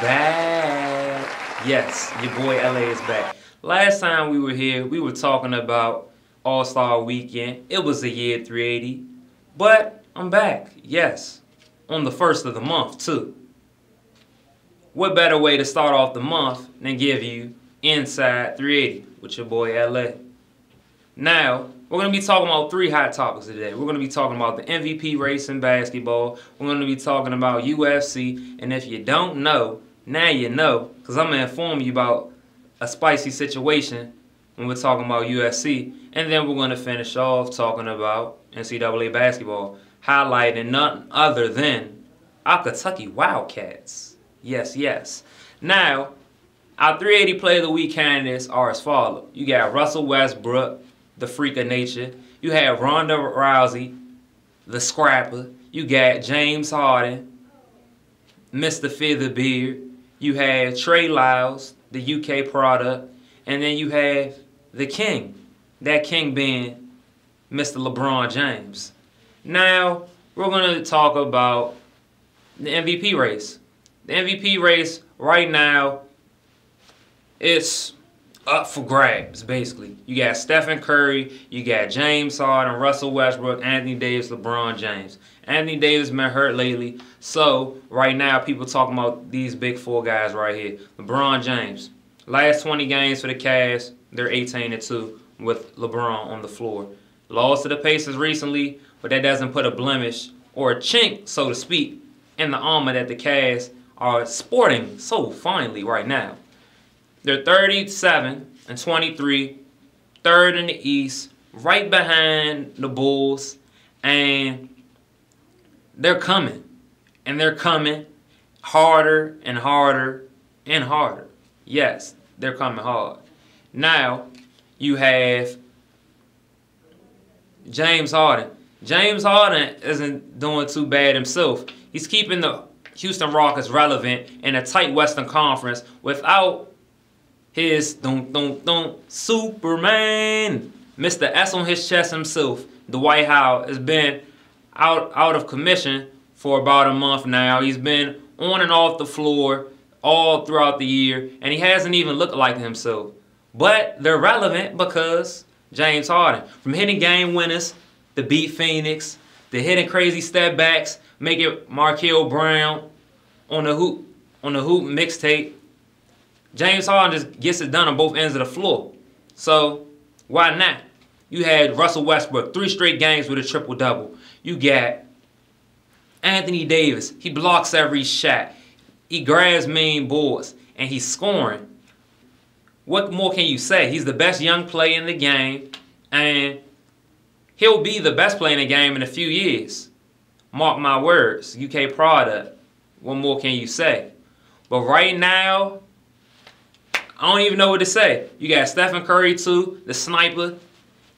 back. Yes, your boy LA is back. Last time we were here, we were talking about All-Star Weekend. It was the year 380. But I'm back, yes. On the first of the month, too. What better way to start off the month than give you Inside 380 with your boy LA. Now, we're going to be talking about three hot topics today. We're going to be talking about the MVP race in basketball. We're going to be talking about UFC. And if you don't know, now you know. Because I'm going to inform you about a spicy situation when we're talking about UFC. And then we're going to finish off talking about NCAA basketball. Highlighting none other than our Kentucky Wildcats. Yes, yes. Now, our 380 Player of the Week candidates are as follows. You got Russell Westbrook, the freak of nature. You have Ronda Rousey, the scrapper. You got James Harden, Mr. Featherbeard. You have Trey Lyles, the UK product. And then you have the king. That king being Mr. LeBron James. Now, we're going to talk about the MVP race. The MVP race right now, it's up for grabs, basically. You got Stephen Curry, you got James Harden, Russell Westbrook, Anthony Davis, LeBron James. Anthony Davis been hurt lately, so right now people talking about these big four guys right here. LeBron James, last 20 games for the Cavs, they're 18-2 with LeBron on the floor. Lost to the Pacers recently, but that doesn't put a blemish or a chink, so to speak, in the armor that the Cavs are sporting so finely right now. They're 37-23, third in the East, right behind the Bulls, and they're coming. And they're coming harder and harder and harder. Yes, they're coming hard. Now, you have James Harden. James Harden isn't doing too bad himself. He's keeping the Houston Rockets relevant in a tight Western Conference without his Superman, Mr. S on his chest himself. Dwight Howard has been out of commission for about a month now. He's been on and off the floor all throughout the year, and he hasn't even looked like himself. But they're relevant because James Harden, from hitting game winners to beat Phoenix, to hitting crazy step backs, make it Markel Brown on the hoop mixtape. James Harden just gets it done on both ends of the floor. So, why not? You had Russell Westbrook, 3 straight games with a triple-double. You got Anthony Davis. He blocks every shot. He grabs main boards, and he's scoring. What more can you say? He's the best young player in the game, and he'll be the best player in the game in a few years. Mark my words. UK product. What more can you say? But right now, I don't even know what to say. You got Stephen Curry, too, the sniper.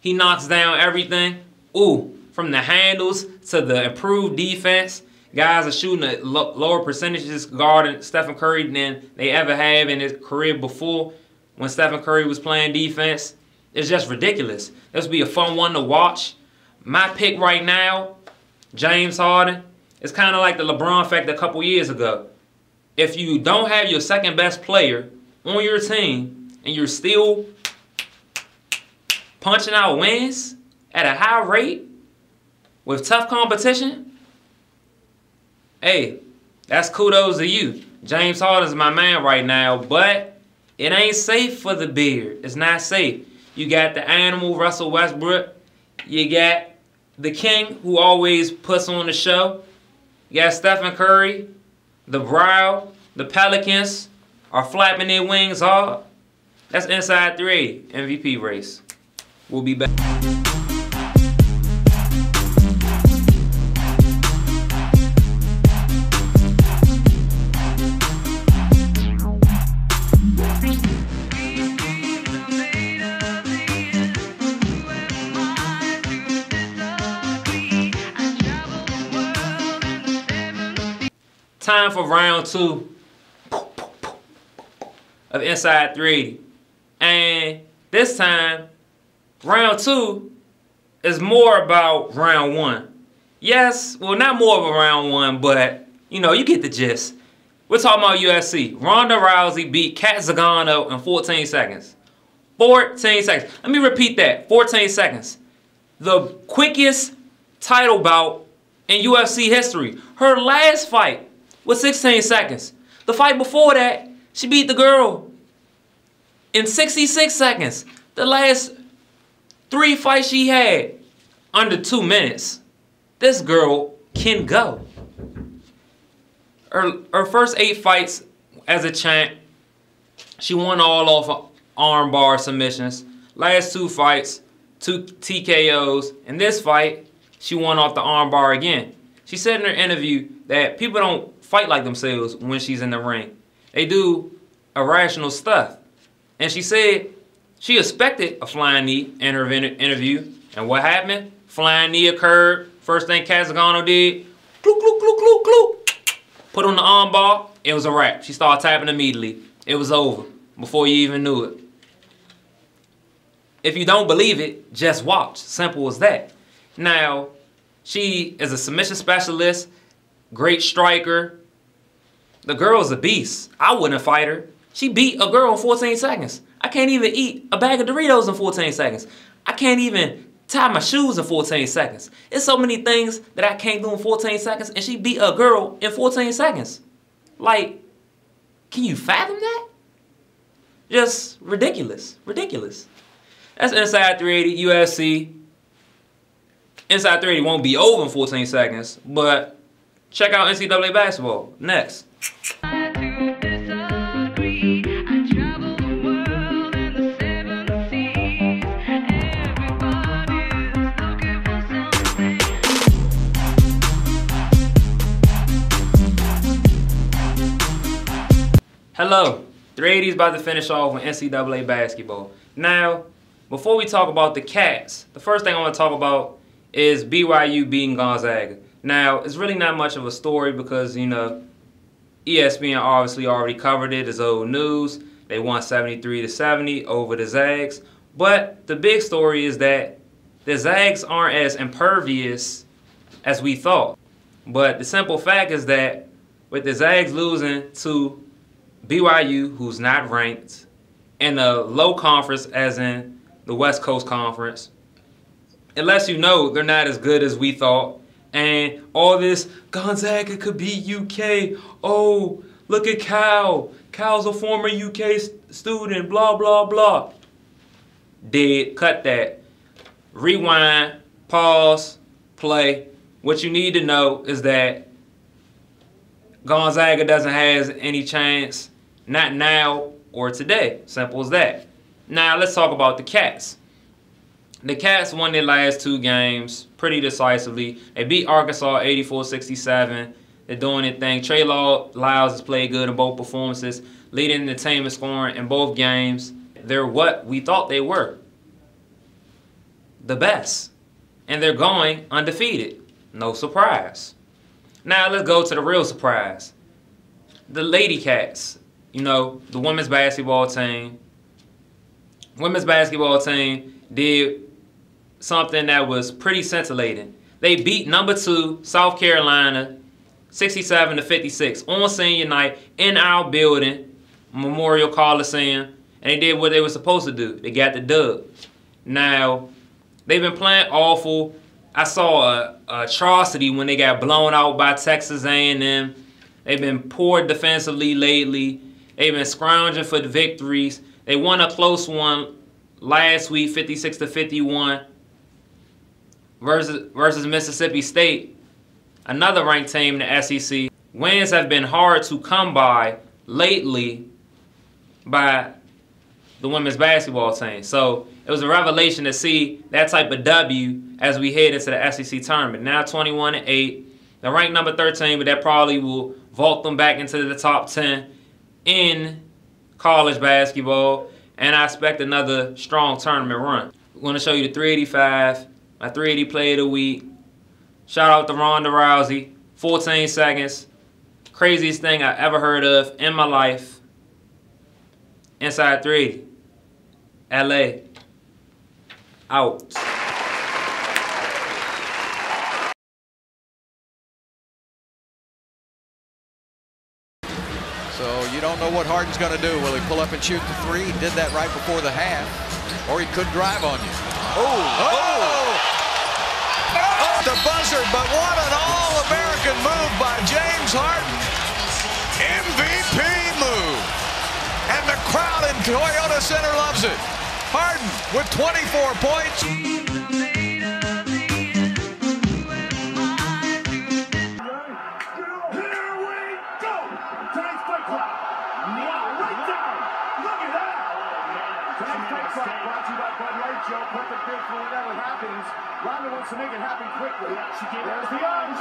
He knocks down everything. Ooh, from the handles to the improved defense. Guys are shooting at lower percentages guarding Stephen Curry than they ever have in his career before when Stephen Curry was playing defense. It's just ridiculous. This will be a fun one to watch. My pick right now, James Harden, it's kind of like the LeBron effect a couple years ago. If you don't have your second best player on your team and you're still punching out wins at a high rate with tough competition, hey, that's kudos to you. James Harden's my man right now, but it ain't safe for the beard. It's not safe. You got the animal, Russell Westbrook. You got the king, who always puts on the show. You got Stephen Curry, the Brow, the Pelicans are flapping their wings hard. That's Inside 380 MVP race. We'll be back. Time for round 2 of Inside 380. And this time, round 2 is more about round 1. Yes, well, not more of a round 1, but, you know, you get the gist. We're talking about UFC. Ronda Rousey beat Kat Zingano in 14 seconds. 14 seconds. Let me repeat that. 14 seconds. The quickest title bout in UFC history. Her last fight was 16 seconds. The fight before that, she beat the girl in 66 seconds. The last 3 fights she had, under 2 minutes. This girl can go. Her first 8 fights as a champ, she won all off armbar submissions. Last 2 fights, 2 TKOs. In this fight, she won off the armbar again. She said in her interview that people don't fight like themselves when she's in the ring. They do irrational stuff. And she said she expected a flying knee in her interview. And what happened? Flying knee occurred. First thing Kat Zingano did, cloop, cloop, cloop, cloop, cloop. Put on the armbar, it was a wrap. She started tapping immediately. It was over before you even knew it. If you don't believe it, just watch. Simple as that. Now, she is a submission specialist, great striker. The girl is a beast. I wouldn't fight her. She beat a girl in 14 seconds. I can't even eat a bag of Doritos in 14 seconds. I can't even tie my shoes in 14 seconds. There's so many things that I can't do in 14 seconds, and she beat a girl in 14 seconds. Like, can you fathom that? Just ridiculous. Ridiculous. That's Inside 380 UFC. Inside 380 won't be over in 14 seconds, but check out NCAA basketball next. Hello, 380 is about to finish off with NCAA basketball. Now, before we talk about the Cats, the first thing I want to talk about is BYU beating Gonzaga. Now, it's really not much of a story because, you know, ESPN obviously already covered it. It's old news. They won 73-70 over the Zags. But the big story is that the Zags aren't as impervious as we thought. But the simple fact is that with the Zags losing to BYU, who's not ranked, in a low conference as in the West Coast Conference, it lets you know they're not as good as we thought. And all this, Gonzaga could beat UK. Oh, look at Cal. Cal's a former UK student, blah, blah, blah. Dead, cut that. Rewind, pause, play. What you need to know is that Gonzaga doesn't have any chance, not now or today. Simple as that. Now let's talk about the Cats. The Cats won their last 2 games pretty decisively. They beat Arkansas 84-67. They're doing their thing. Trey Lyles has played good in both performances, leading the team in scoring in both games. They're what we thought they were. The best. And they're going undefeated. No surprise. Now let's go to the real surprise. The Lady Cats. You know, the women's basketball team. Women's basketball team did something that was pretty scintillating. They beat number 2 South Carolina 67-56 on senior night in our building, Memorial Coliseum, and they did what they were supposed to do. They got the dub. Now, they've been playing awful. I saw a atrocity when they got blown out by Texas A&M. They've been poor defensively lately. They've been scrounging for the victories. They won a close one last week, 56-51, versus Mississippi State, another ranked team in the SEC. Wins have been hard to come by lately by the women's basketball team. So it was a revelation to see that type of W as we head into the SEC tournament. Now 21-8. They're ranked number 13, but that probably will vault them back into the top 10 in college basketball. And I expect another strong tournament run. I'm going to show you the 385, my 380 play of the week. Shout out to Ronda Rousey, 14 seconds. Craziest thing I ever heard of in my life. Inside 380, LA, out. So you don't know what Harden's going to do. Will he pull up and shoot the three? He did that right before the half. Or he could drive on you. The buzzer, but what an all-American move by James Harden. MVP move. And the crowd in Toyota Center loves it. Harden with 24 points. Brought to you by Bud Light, Joe. Perfect fit for whatever happens. Ronda wants to make it happen quickly. There's the arm.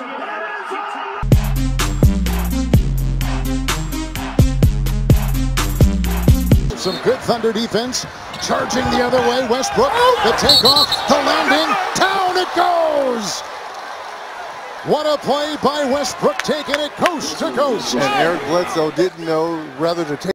Some good Thunder defense. Charging the other way. Westbrook. The takeoff. The landing. Down it goes. What a play by Westbrook, taking it coast to coast. And Eric Bledsoe didn't know whether to take